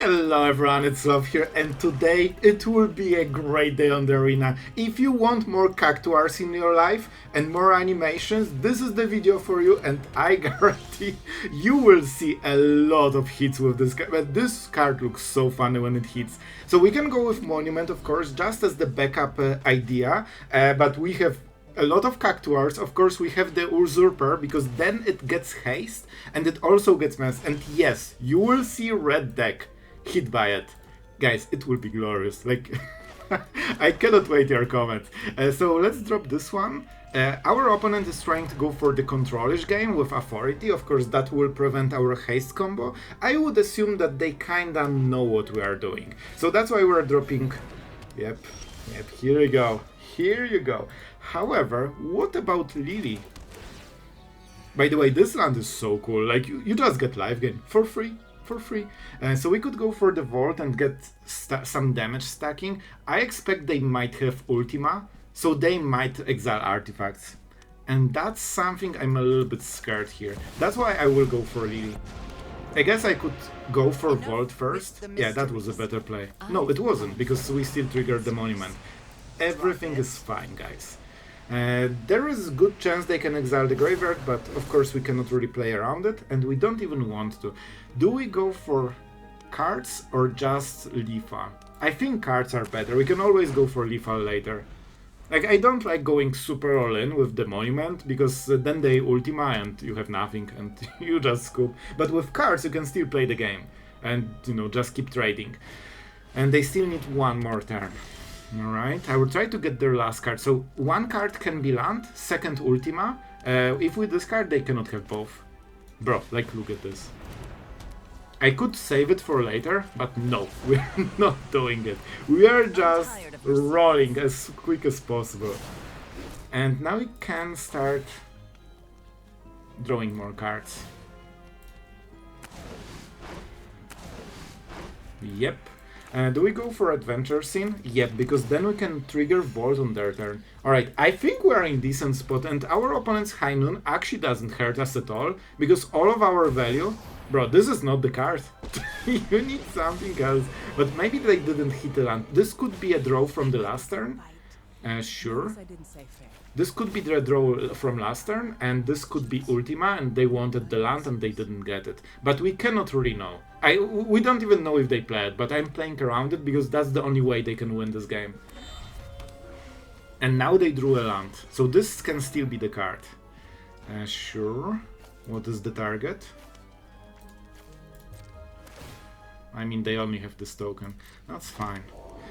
Hello everyone, it's Sloth here, and today it will be a great day on the arena. If you want more Cactuars in your life and more animations, this is the video for you, and I guarantee you will see a lot of hits with this card. But this card looks so funny when it hits. So we can go with Monument, of course, just as the backup idea, but we have a lot of Cactuars. Of course, we have the Usurper, because then it gets haste, and it also gets mass. And yes, you will see red deck hit by it. Guys, it will be glorious. Like, I cannot wait your comment. So let's drop this one. Our opponent is trying to go for the controlish game with authority. Of course, that will prevent our haste combo. I would assume that they kinda know what we are doing. So that's why we're dropping... Yep, here you go. Here you go. However, what about Lily? By the way, this land is so cool. Like, you just get life gain for free. So we could go for the vault and get some damage stacking. I expect they might have Ultima, so they might exile artifacts. And that's something I'm a little bit scared here. That's why I will go for Lily. I guess I could go for vault first. Yeah, that was a better play. No, it wasn't, because we still triggered the monument. Everything is fine, guys. There is a good chance they can exile the graveyard, but of course we cannot really play around it, and we don't even want to. Do we go for cards or just Leafa? I think cards are better. We can always go for Leafa later. Like, I don't like going super all in with the monument, because then they ultima and you have nothing and you just scoop. But with cards you can still play the game and, you know, just keep trading. And they still need one more turn. Alright, I will try to get their last card. So one card can be land, second ultima. If we discard, they cannot have both. Bro, like, look at this. I could save it for later, but no, we're not doing it. We are just rolling as quick as possible. And now we can start drawing more cards. Yep. Do we go for Adventure Scene? Yep, because then we can trigger Vault on their turn. Alright, I think we're in decent spot, and our opponent's High Noon actually doesn't hurt us at all, because all of our value... Bro, this is not the card. You need something else. But maybe they didn't hit a land. This could be a draw from the last turn. Sure. This could be the draw from last turn, and this could be Ultima, and they wanted the land and they didn't get it. But we cannot really know. We don't even know if they play it, but I'm playing around it because that's the only way they can win this game. And now they drew a land, so this can still be the card. Sure. What is the target? I mean, they only have this token. That's fine.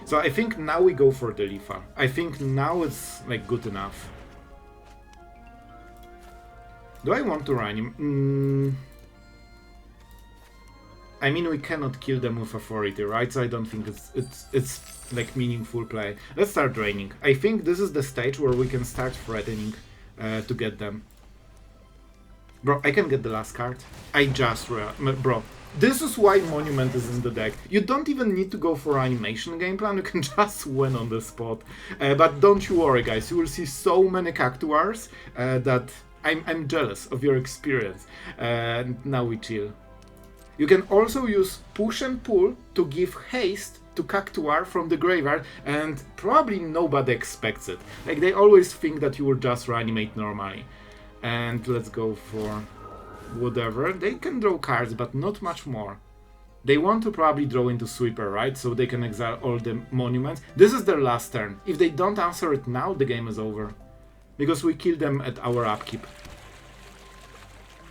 So I think now we go for the Leafa. I think now it's, like, good enough. Do I want to run him? I mean, we cannot kill them with authority, right? So I don't think it's like meaningful play. Let's start draining. I think this is the stage where we can start threatening to get them. Bro, I can get the last card. I just bro. This is why Monument is in the deck. You don't even need to go for animation game plan, you can just win on the spot. But don't you worry, guys, you will see so many Cactuars that I'm jealous of your experience. Now we chill. You can also use Push and Pull to give haste to Cactuar from the graveyard, and probably nobody expects it. Like, they always think that you will just reanimate normally. And let's go for... whatever. They can draw cards, but not much more. They want to probably draw into Sweeper, right? So they can exile all the monuments. This is their last turn. If they don't answer it now, the game is over. Because we kill them at our upkeep.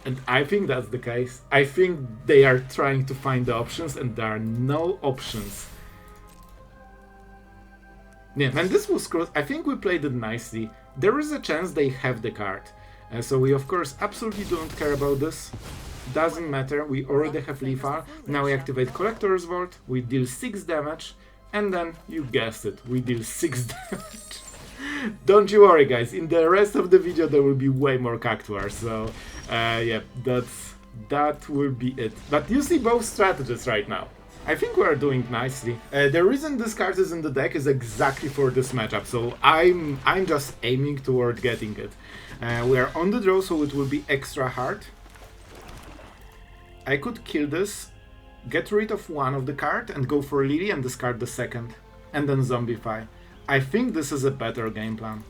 And I think that's the case. I think they are trying to find the options, and there are no options. Yeah, and this was close. I think we played it nicely. There is a chance they have the card. So we, of course, absolutely don't care about this. Doesn't matter, we already have Leafa. Now we activate Collector's Vault, we deal 6 damage, and then, you guessed it, we deal 6 damage. Don't you worry, guys, in the rest of the video there will be way more Cactuars, so yeah, that will be it. But you see both strategies right now. I think we are doing nicely. The reason this card is in the deck is exactly for this matchup, so I'm just aiming toward getting it. We are on the draw, so it will be extra hard. I could kill this, get rid of one of the card and go for Lily and discard the second. And then Zombify. I think this is a better game plan.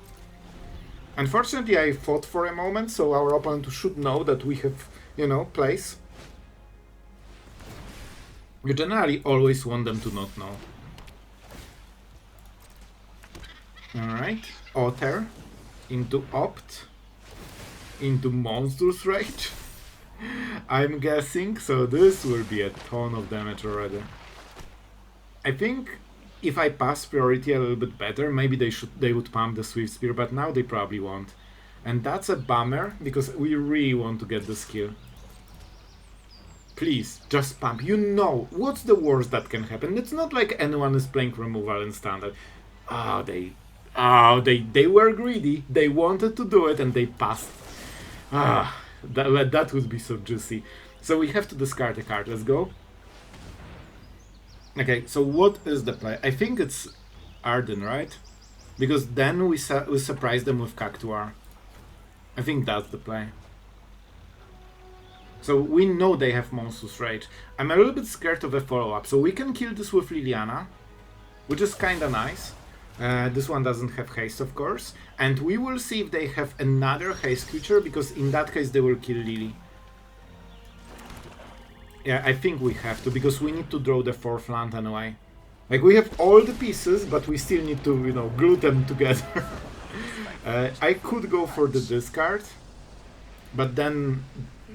Unfortunately, I fought for a moment, so our opponent should know that we have, you know, plays. You generally always want them to not know. Alright, Otter into Opt into Monstrous Rage. I'm guessing, so this will be a ton of damage already. I think if I pass priority a little bit better, maybe they would pump the Swift Spear, but now they probably won't. And that's a bummer, because we really want to get this kill. Please, just pump. You know, what's the worst that can happen? It's not like anyone is playing removal in standard. They were greedy. They wanted to do it and they passed. That would be so juicy. So we have to discard a card. Let's go. Okay, so what is the play? I think it's Ardyn, right? Because then we surprise them with Cactuar. I think that's the play. So we know they have Monstrous Rage. I'm a little bit scared of a follow-up. So we can kill this with Liliana, which is kinda nice. This one doesn't have haste, of course. And we will see if they have another haste creature, because in that case they will kill Lily. Yeah, I think we have to, because we need to draw the 4th land anyway. Like, we have all the pieces, but we still need to, you know, glue them together. I could go for the discard, but then,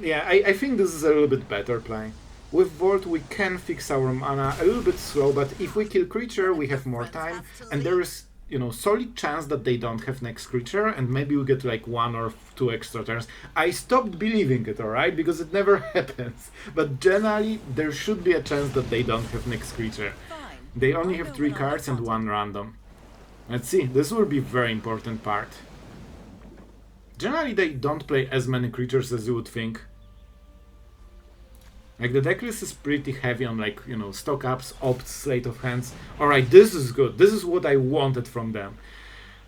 yeah, I think this is a little bit better play. With Vault we can fix our mana a little bit slow, but if we kill creature we have more time, and there is, you know, solid chance that they don't have next creature, and maybe we get like 1 or 2 extra turns. I stopped believing it, alright, because it never happens, but generally there should be a chance that they don't have next creature. They only have 3 cards and 1 random. Let's see, this will be very important part. Generally they don't play as many creatures as you would think. Like, the decklist is pretty heavy on, like, you know, stock ups, opts, slate of hands. Alright, this is good. This is what I wanted from them.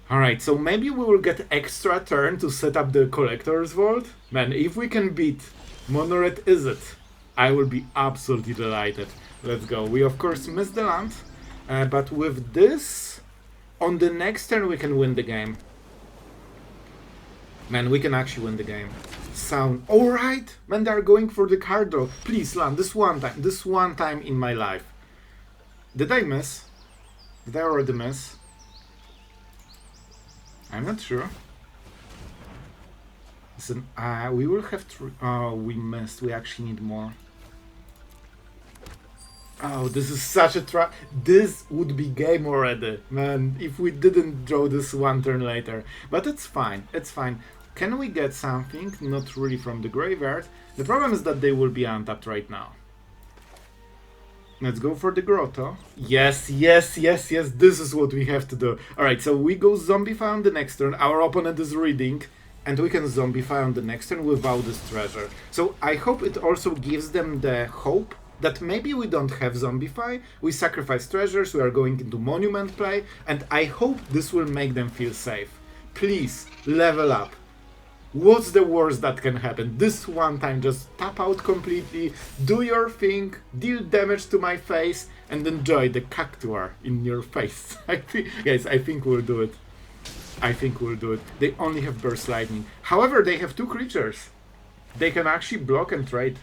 Alright, so maybe we will get extra turn to set up the Collector's Vault. Man, if we can beat Monored Izzet, I will be absolutely delighted. Let's go. We, of course, missed the land. But with this, on the next turn we can win the game. Man, we can actually win the game. Sound alright? Man, they're going for the card draw. Please land this one time in my life. Did I miss? Did I already miss? I'm not sure. Listen, we will have to... Oh, we missed. We actually need more. Oh, this is such a trap. This would be game already, man, if we didn't draw this 1 turn later. But it's fine, it's fine. Can we get something? Not really from the graveyard. The problem is that they will be untapped right now. Let's go for the Grotto. Yes, yes, yes, yes, this is what we have to do. Alright, so we go Zombify on the next turn. Our opponent is reading, and we can Zombify on the next turn without this treasure. So I hope it also gives them the hope that maybe we don't have Zombify, we sacrifice treasures, we are going into monument play, and I hope this will make them feel safe. Please, level up. What's the worst that can happen? This one time, just tap out completely, do your thing, deal damage to my face, and enjoy the Cactuar in your face. Guys, I think we'll do it. I think we'll do it. They only have Burst Lightning. However, they have 2 creatures. They can actually block and trade.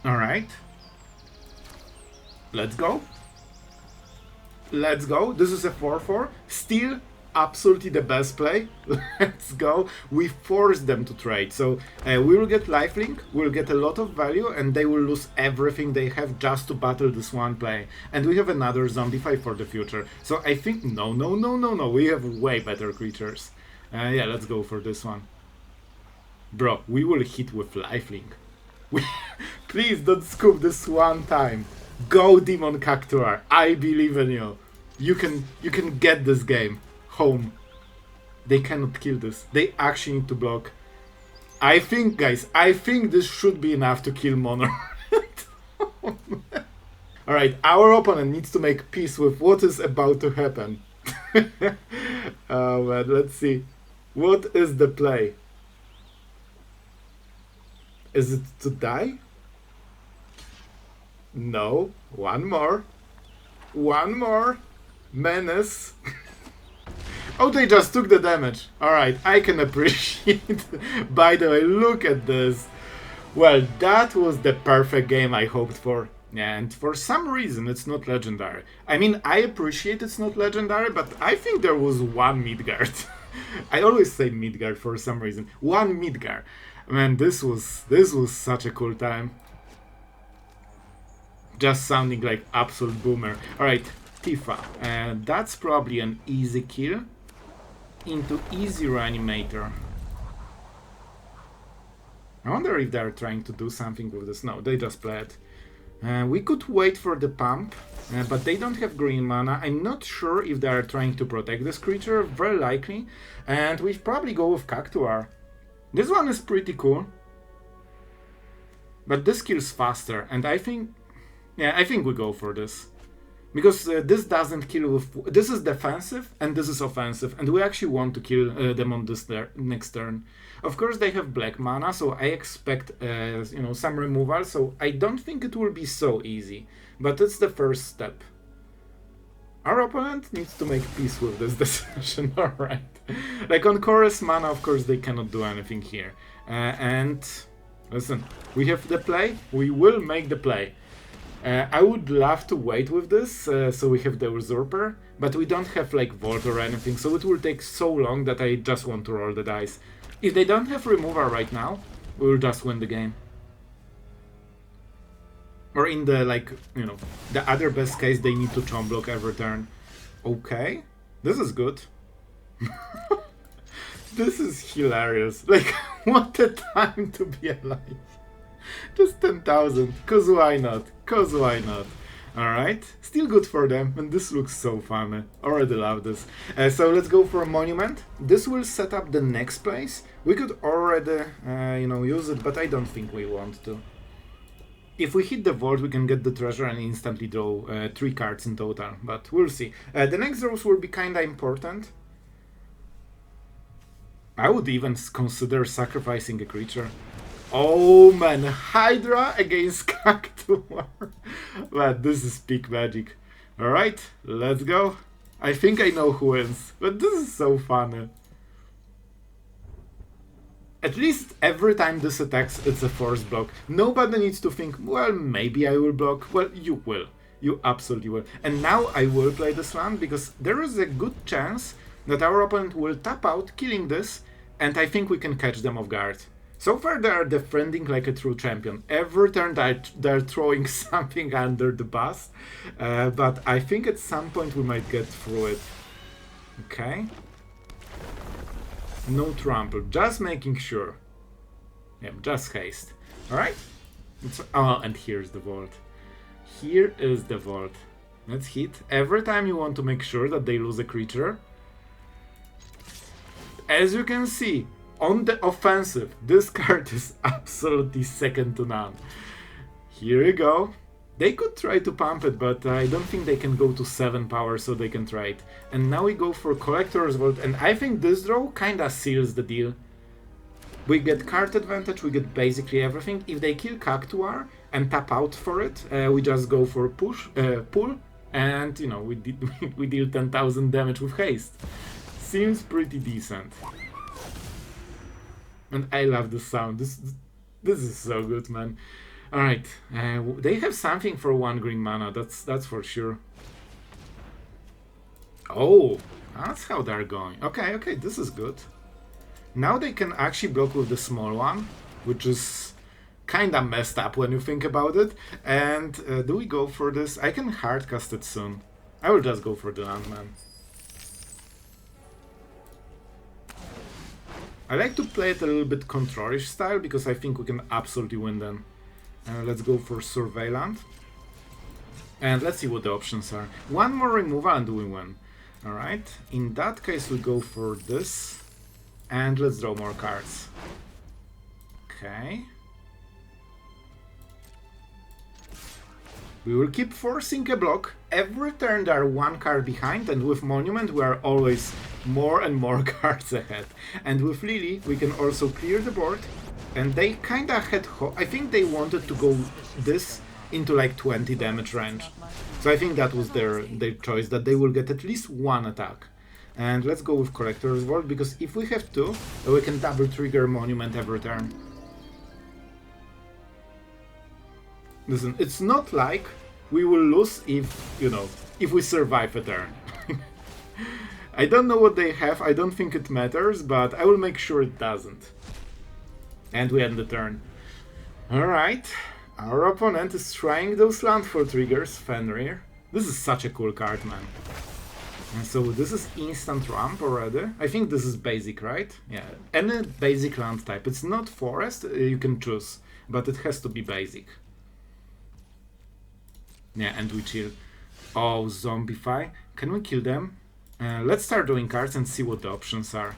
Alright. Let's go. Let's go. This is a 4-4. Still absolutely the best play. Let's go. We force them to trade. So we will get lifelink, we'll get a lot of value, and they will lose everything they have just to battle this one play. And we have another Zombify for the future. So I think, no. We have way better creatures. Yeah, let's go for this one. Bro, we will hit with lifelink. Please don't scoop this one time. Go Demon Cactuar. I believe in you. You can get this game home. They cannot kill this. They actually need to block. I think, guys, this should be enough to kill Mono. Alright, our opponent needs to make peace with what is about to happen. Oh man, let's see. What is the play? Is it to die? No. One more. One more. Menace. Oh, they just took the damage. Alright, I can appreciate. By the way, look at this. Well, that was the perfect game I hoped for. And for some reason, it's not legendary. I mean, I appreciate it's not legendary, but I think there was one Midgard. I always say Midgard for some reason. One Midgar. Man, this was such a cool time. Just sounding like absolute boomer. Alright, Tifa. That's probably an easy kill. Into easy reanimator. I wonder if they're trying to do something with this. No, they just play it. We could wait for the pump, but they don't have green mana. I'm not sure if they are trying to protect this creature, very likely. And we probably go with Cactuar. This one is pretty cool. But this kills faster, and I think... Yeah, I think we go for this. Because this doesn't kill with... This is defensive, and this is offensive. And we actually want to kill them on this next turn. Of course, they have black mana, so I expect you know, some removal. So I don't think it will be so easy. But it's the first step. Our opponent needs to make peace with this decision, alright. Like on Chorus mana, of course, they cannot do anything here. And... Listen, we have the play. We will make the play. I would love to wait with this, so we have the Usurper, but we don't have like Vault or anything, so it will take so long that I just want to roll the dice. If they don't have removal right now, we will just win the game. Or in the, like, you know, the other best case, they need to chomp block every turn. Okay, this is good. This is hilarious. Like, what a time to be alive. Just 10,000, cause why not? Cause why not? Alright, still good for them, and this looks so fun. Already love this. So let's go for a monument. This will set up the next place. We could already, you know, use it, but I don't think we want to. If we hit the vault, we can get the treasure and instantly draw 3 cards in total, but we'll see. The next draws will be kinda important. I would even consider sacrificing a creature. Oh man, Hydra against Cactuar. Man, this is peak magic. Alright, let's go. I think I know who wins, but this is so fun. At least every time this attacks, it's a force block. Nobody needs to think, well, maybe I will block. Well, you will. You absolutely will. And now I will play this land, because there is a good chance that our opponent will tap out, killing this, and I think we can catch them off guard. So far they are defending like a true champion. Every turn they're throwing something under the bus. But I think at some point we might get through it. Okay. No trample, just making sure. Yeah, just haste. Alright. Oh, and here's the vault. Here is the vault. Let's hit. Every time you want to make sure that they lose a creature. As you can see, on the offensive, this card is absolutely second to none. Here you go. They could try to pump it, but I don't think they can go to 7 power, so they can try it. And now we go for Collector's Vault, and I think this draw kinda seals the deal. We get card advantage, we get basically everything. If they kill Cactuar and tap out for it, we just go for pull, and you know, we deal 10,000 damage with haste. Seems pretty decent. And I love the sound. This is so good, man. Alright, they have something for 1 green mana, that's for sure. Oh, that's how they're going. Okay, okay, this is good. Now they can actually block with the small one, which is kinda messed up when you think about it. And do we go for this? I can hardcast it soon. I will just go for the landman. I like to play it a little bit controlish style, because I think we can absolutely win them. Let's go for Surveillant. And let's see what the options are. 1 more removal and we win. Alright, in that case we go for this. And let's draw more cards. Okay. We will keep forcing a block. Every turn they are 1 card behind, and with Monument we are always more and more cards ahead. And with Lily we can also clear the board. And they kinda had I think they wanted to go this into like 20 damage range. So I think that was their choice, that they will get at least one attack. And let's go with Collector's Vault, because if we have two, we can double trigger Monument every turn. Listen, it's not like we will lose if, you know, if we survive a turn. I don't know what they have, I don't think it matters, but I will make sure it doesn't. And we end the turn. Alright, our opponent is trying those landfall triggers, Fenrir. This is such a cool card, man. And so this is instant ramp already. I think this is basic, right? Yeah, any basic land type. It's not forest, you can choose, but it has to be basic. Yeah, and we chill. Oh, Zombify. Can we kill them? Let's start drawing cards and see what the options are.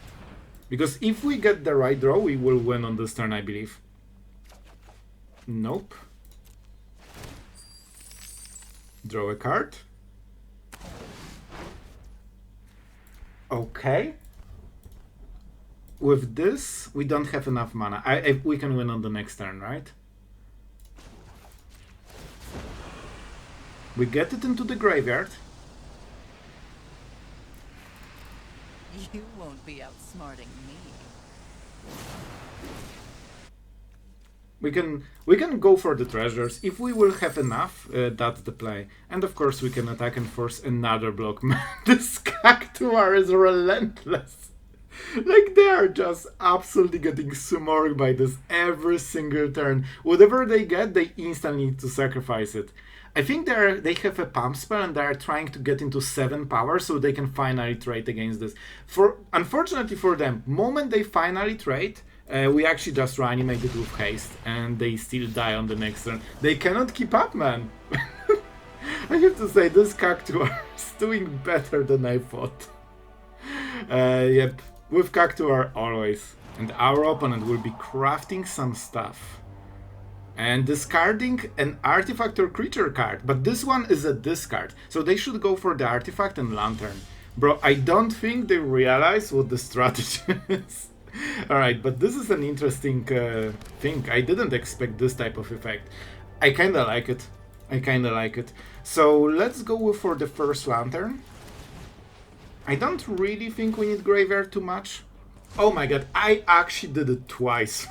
Because if we get the right draw, we will win on this turn, I believe. Nope. Draw a card. Okay. With this, we don't have enough mana. We can win on the next turn, right? We get it into the graveyard. You won't be outsmarting me. We can go for the treasures. If we will have enough, that's the play. And of course we can attack and force another block. Man, this Cactuar is relentless. Like, they are just absolutely getting smorged by this every single turn. Whatever they get, they instantly need to sacrifice it. I think they have a pump spell and they are trying to get into 7 power so they can finally trade against this. Unfortunately for them, moment they finally trade, we actually just reanimate it with haste and they still die on the next turn. They cannot keep up, man. I have to say, this Cactuar is doing better than I thought. Yep, with Cactuar always. And our opponent will be crafting some stuff. And discarding an artifact or creature card, but this one is a discard, so they should go for the artifact and lantern. Bro, I don't think they realize what the strategy is. Alright, but this is an interesting thing. I didn't expect this type of effect. I kinda like it. I kinda like it. So let's go for the first lantern. I don't really think we need graveyard too much. Oh my god, I actually did it twice.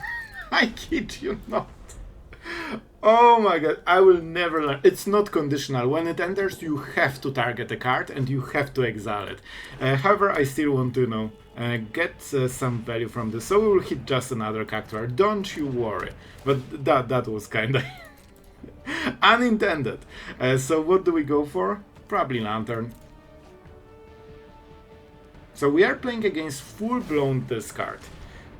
I kid you not. Oh my god, I will never learn. It's not conditional. When it enters, you have to target a card and you have to exile it. However, I still want to, you know, get some value from this. So we will hit just another Cactuar. Don't you worry. But that was kinda unintended. So what do we go for? Probably Lantern. So we are playing against full-blown discard.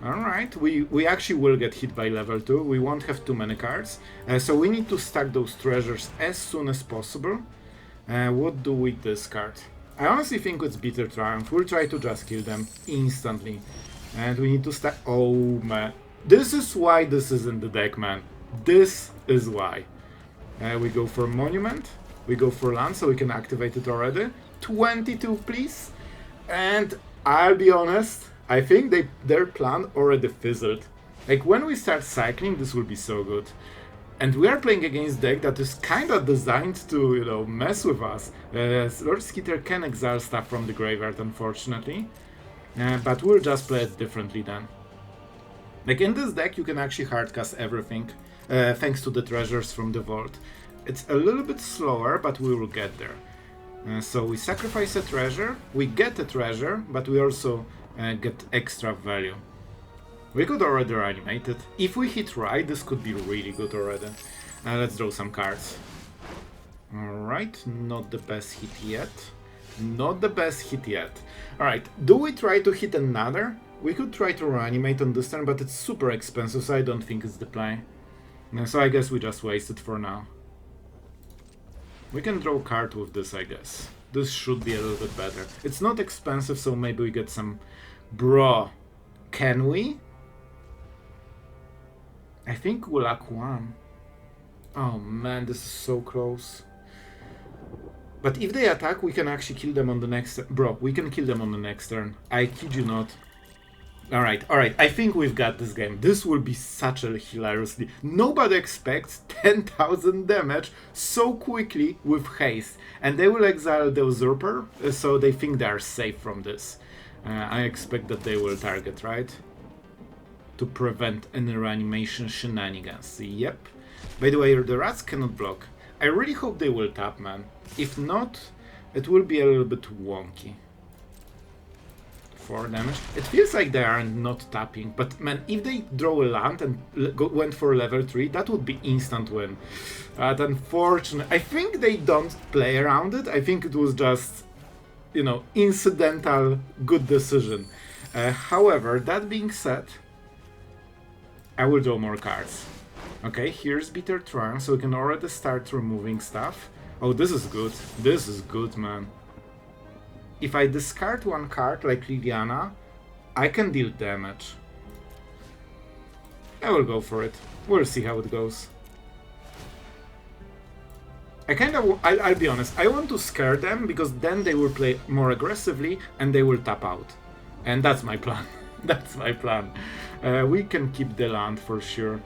Alright, we actually will get hit by level 2, we won't have too many cards, so we need to stack those treasures as soon as possible. What do we discard? I honestly think it's Bitter Triumph, we'll try to just kill them instantly. And we need to stack... Oh man, this is why this is in the deck, man. This is why. We go for Monument, we go for land so we can activate it already. 22 please. And I'll be honest, I think their plan already fizzled. Like, when we start cycling, this will be so good. And we are playing against deck that is kinda designed to, you know, mess with us. Lord Skitter can exile stuff from the graveyard, unfortunately. But we'll just play it differently then. Like, in this deck, you can actually hardcast everything, thanks to the treasures from the vault. It's a little bit slower, but we will get there. So we sacrifice a treasure, we get a treasure, but we also get extra value. We could already reanimate it. If we hit right, this could be really good already. Let's draw some cards. Alright, not the best hit yet. Not the best hit yet. Alright, do we try to hit another? We could try to reanimate on this turn, but it's super expensive, so I don't think it's the play. So I guess we just waste it for now. We can draw a card with this, I guess. This should be a little bit better. It's not expensive, so maybe we get some... Bro, can we? I think we'll lack one. Oh man, this is so close. But if they attack, we can actually kill them on the next... Bro, we can kill them on the next turn. I kid you not. Alright, alright, I think we've got this game. This will be such a hilariously... Nobody expects 10,000 damage so quickly with haste. And they will exile the Usurper, so they think they are safe from this. I expect that they will target, right? To prevent any reanimation shenanigans. Yep. By the way, the rats cannot block. I really hope they will tap, man. If not, it will be a little bit wonky. 4 damage. It feels like they are not tapping, but man, if they draw a land and went for level 3, that would be instant win. But unfortunately, I think they don't play around it. I think it was just, you know, incidental good decision. However, that being said, I will draw more cards. Okay, here's Bitter Trance, so we can already start removing stuff. Oh, this is good. This is good, man. If I discard one card, like Liliana, I can deal damage. I will go for it. We'll see how it goes. I'll be honest, I want to scare them, because then they will play more aggressively, and they will tap out. And that's my plan. That's my plan. We can keep the land for sure.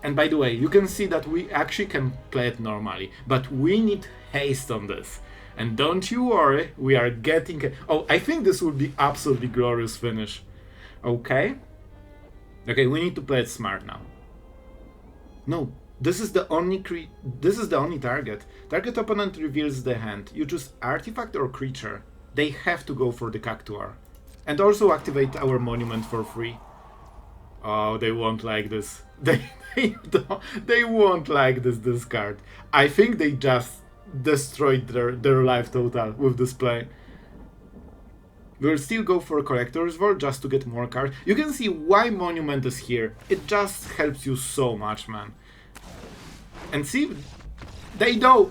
And by the way, you can see that we actually can play it normally, but we need haste on this. And don't you worry, we are getting... Oh, I think this will be absolutely glorious finish. Okay. Okay, we need to play it smart now. No, this is the only target. Target opponent reveals the hand. You choose artifact or creature. They have to go for the Cactuar. And also activate our monument for free. Oh, they won't like this. They won't like this card. I think they just destroyed their life total with this play. We'll still go for Collector's Vault just to get more cards. You can see why Monument is here. It just helps you so much, man. And see, they know,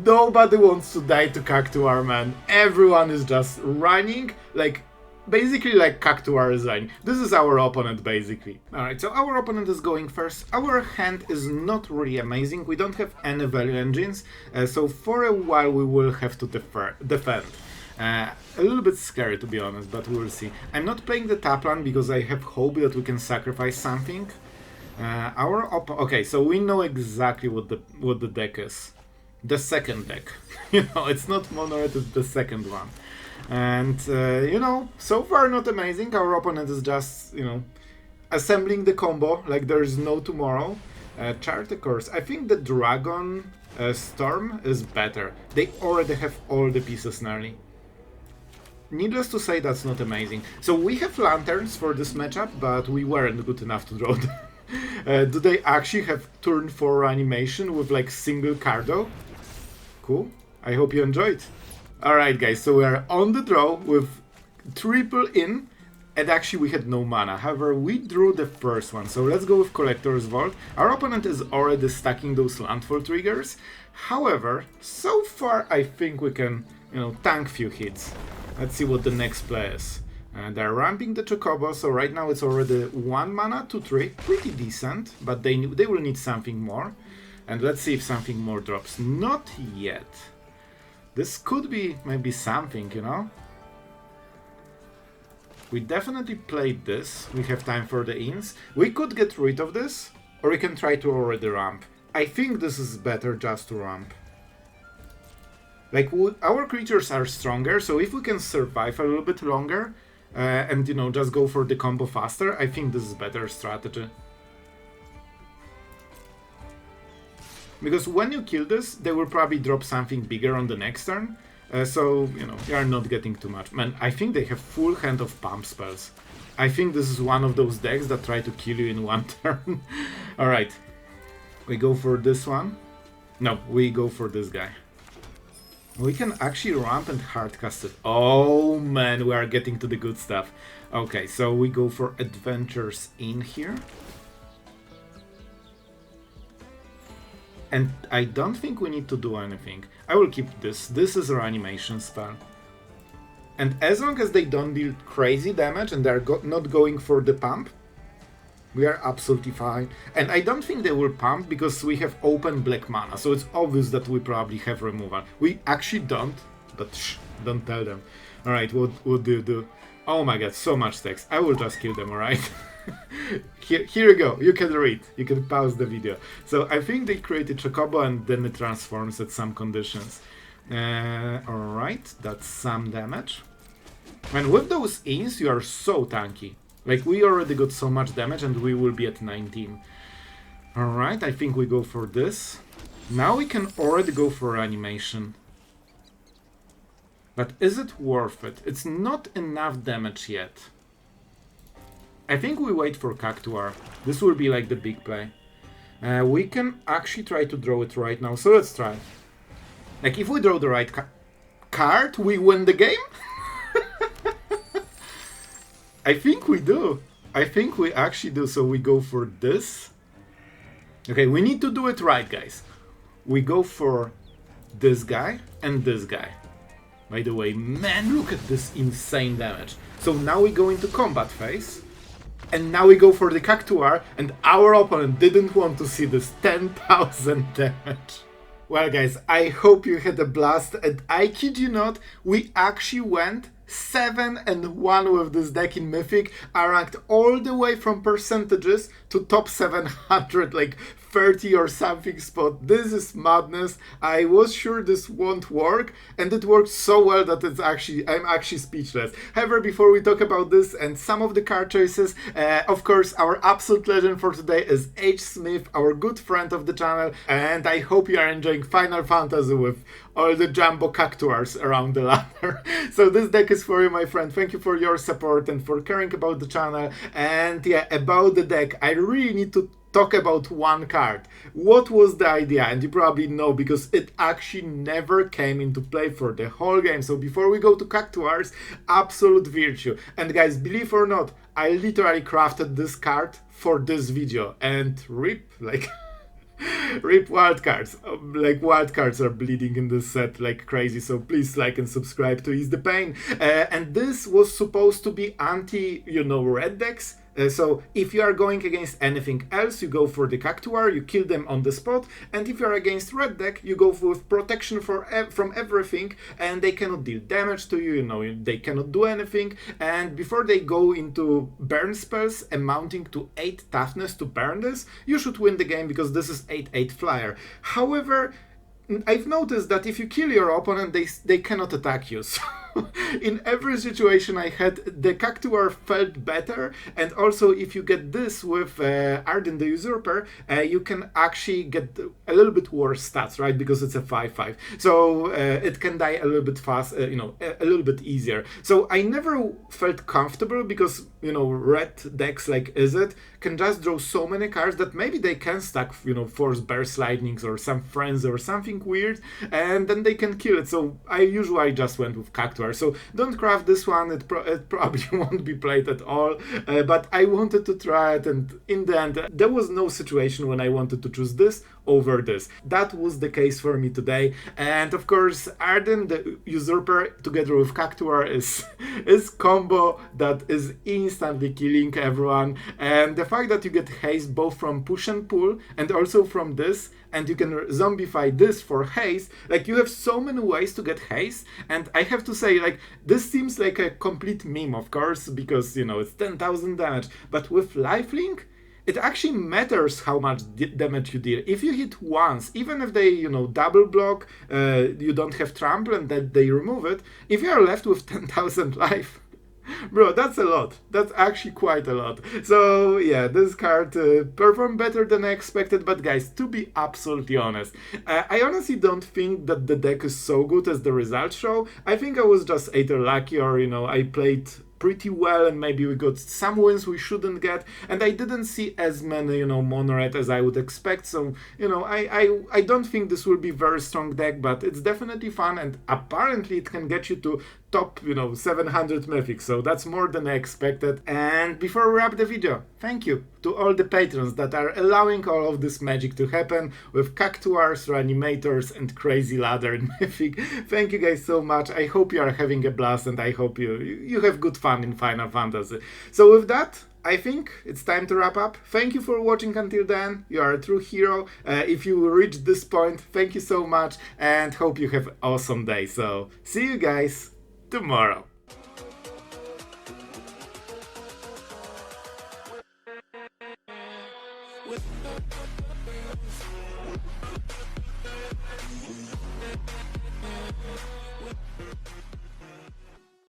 nobody wants to die to Cactuar, man. Everyone is just running, like, basically like Cactuar is running. This is our opponent, basically. Alright, so our opponent is going first. Our hand is not really amazing. We don't have any value engines, so for a while we will have to defend. A little bit scary, to be honest, but we will see. I'm not playing the tap land because I have hope that we can sacrifice something. Okay, so we know exactly what the deck is. The second deck. You know, it's not mono, it's the second one. And, you know, so far not amazing. Our opponent is just, you know, assembling the combo like there is no tomorrow. Chart the course. I think the Dragon Storm is better. They already have all the pieces nearly. Needless to say, that's not amazing. So we have lanterns for this matchup, but we weren't good enough to draw them. Do they actually have turn 4 animation with like single cardo? Cool. I hope you enjoyed. Alright guys, so we are on the draw with triple in, and actually we had no mana. However, we drew the first one, so let's go with Collector's Vault. Our opponent is already stacking those landfall triggers. However, so far I think we can, you know, tank few hits. Let's see what the next play is. They're ramping the Chocobo, so right now it's already 1 mana, 2-3, pretty decent, but they will need something more. And let's see if something more drops. Not yet. This could be maybe something, you know? We definitely played this. We have time for the ins. We could get rid of this, or we can try to already ramp. I think this is better just to ramp. Like, our creatures are stronger, so if we can survive a little bit longer, and, you know, just go for the combo faster, I think this is better strategy. Because when you kill this, they will probably drop something bigger on the next turn. So, you know, you are not getting too much. Man, I think they have full hand of pump spells. I think this is one of those decks that try to kill you in one turn. Alright. We go for this one. No, we go for this guy. We can actually ramp and hardcast it. Oh man, we are getting to the good stuff. Okay, so we go for Adventures in here. And I don't think we need to do anything. I will keep this. This is our animation spell. And as long as they don't deal crazy damage and they're not going for the pump, we are absolutely fine. And I don't think they will pump because we have open black mana, so it's obvious that we probably have removal. We actually don't, but shh, don't tell them. Alright, what do you do? Oh my god, so much text. I will just kill them, alright? Here you go. You can read. You can pause the video. So I think they created Chocobo and then it transforms at some conditions. Alright, that's some damage. And with those ins, you are so tanky. Like, we already got so much damage and we will be at 19. Alright, I think we go for this. Now we can already go for animation. But is it worth it? It's not enough damage yet. I think we wait for Cactuar. This will be like the big play. We can actually try to draw it right now, so let's try. Like, if we draw the right card, we win the game? I think we do. I think we actually do, so we go for this. Okay, we need to do it right, guys. We go for this guy and this guy. By the way, man, look at this insane damage. So now we go into combat phase. And now we go for the Cactuar, and our opponent didn't want to see this 10,000 damage. Well guys, I hope you had a blast, and I kid you not, we actually went 7-1 with this deck in Mythic. I ranked all the way from percentages to top 700, like 30 or something spot. This is madness. I was sure this won't work, and it worked so well that I'm actually speechless. However, before we talk about this and some of the card choices, of course, our absolute legend for today is H. Smith, our good friend of the channel, and I hope you are enjoying Final Fantasy with all the Jumbo Cactuars around the ladder. So this deck is for you, my friend. Thank you for your support and for caring about the channel. And yeah, about the deck, I really need to talk about one card. What was the idea? And you probably know, because it actually never came into play for the whole game. So before we go to Cactuars, Absolute Virtue. And guys, believe or not, I literally crafted this card for this video. And rip, like... rip wildcards. Like, wildcards are bleeding in this set like crazy, so please like and subscribe to ease the pain. And this was supposed to be anti, red decks. So if you are going against anything else, you go for the Cactuar, you kill them on the spot, and if you are against red deck, you go with protection from everything, and they cannot deal damage to you, they cannot do anything, and before they go into burn spells amounting to 8 toughness to burn this, you should win the game because this is 8/8 flyer. However, I've noticed that if you kill your opponent, they cannot attack you. So in every situation I had, the Cactuar felt better, and also if you get this with Ardyn the Usurper, you can actually get a little bit worse stats, right? Because it's a 5/5. So it can die a little bit fast, a little bit easier. So I never felt comfortable because, red decks like Izzet can just draw so many cards that maybe they can stack, Force Burst Lightnings or some Frenzy or something weird, and then they can kill it. So I usually just went with Cactuar. So don't craft this one, it probably won't be played at all, but I wanted to try it, and in the end there was no situation when I wanted to choose this over this. That was the case for me today, and of course Ardyn the Usurper together with Cactuar is combo that is instantly killing everyone, and the fact that you get haste both from push and pull and also from this, and you can zombify this for haste, like you have so many ways to get haste, and I have to say, like, this seems like a complete meme, of course, because it's 10,000 damage, but with lifelink it actually matters how much damage you deal. If you hit once, even if they, double block, you don't have trample and then they remove it, if you are left with 10,000 life, bro, that's a lot. That's actually quite a lot. So yeah, this card performed better than I expected, but guys, to be absolutely honest, I honestly don't think that the deck is so good as the results show. I think I was just either lucky or, I played pretty well and maybe we got some wins we shouldn't get, and I didn't see as many mono red as I would expect. So I don't think this will be very strong deck, but it's definitely fun, and apparently it can get you to top 700 mythic, so that's more than I expected. And before we wrap the video, thank you to all the patrons that are allowing all of this magic to happen with Cactuars, Reanimators, and Crazy Ladder in Mythic. Thank you guys so much. I hope you are having a blast, and I hope you have good fun in Final Fantasy. So with that, I think it's time to wrap up. Thank you for watching until then. You are a true hero. If you reached this point, thank you so much, and hope you have an awesome day. So see you guys tomorrow.